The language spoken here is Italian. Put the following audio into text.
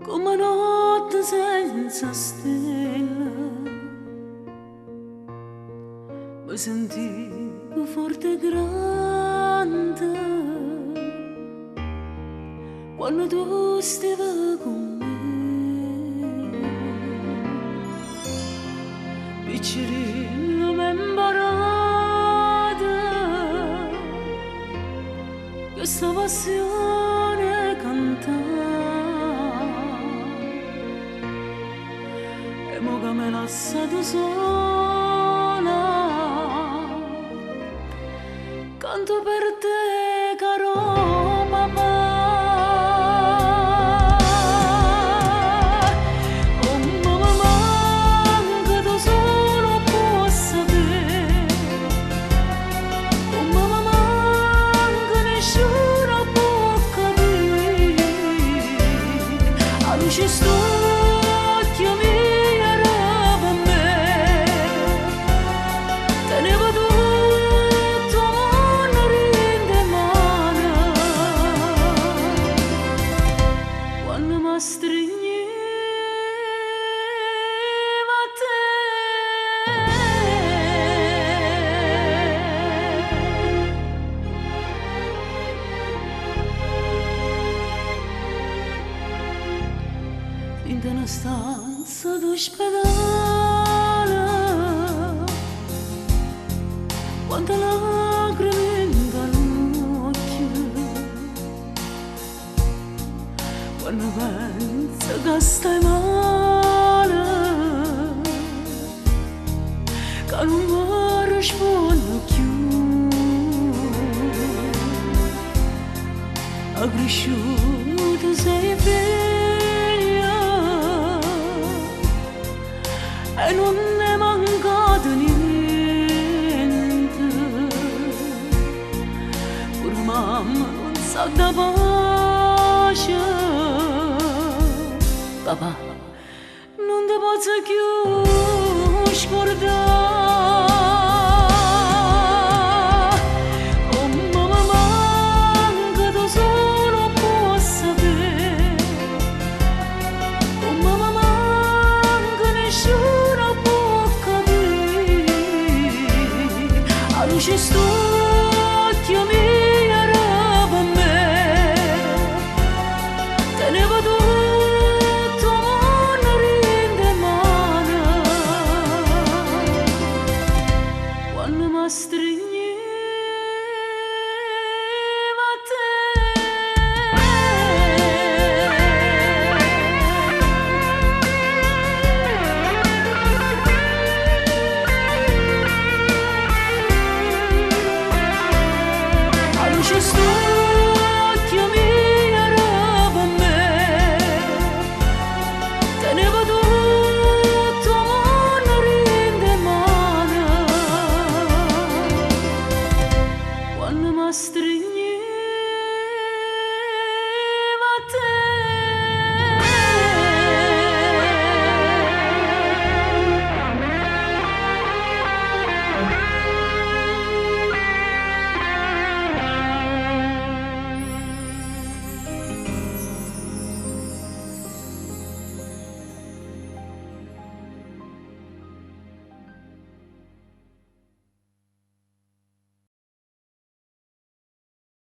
come notte senza stelle, mi sentivo forte e grande quando tu stavi con me. Piccerino mi imparata questa passione cantare, e mo che mi lasciato sola canto per te, caro papà. Oh mamma, manca tu solo puoi sapere. Oh mamma, manca nessuno può capire. A luce st'occhio mio era per me, tenevo tutto in mano quando mi stringeva a te. In una stanza d'ospedale, quante lacrime dall'occhio, quando penso che stai male, che non mi rispondo più. Ha cresciuto sei figlia e non è mancato niente. Pure mamma non sa da pace. Papà, non ti posso più scordare. Oh mamma, manca tu solo puoi sapere. Oh mamma, manca nessuno può capire. A luce st'occhio mio era per me, tenevo tu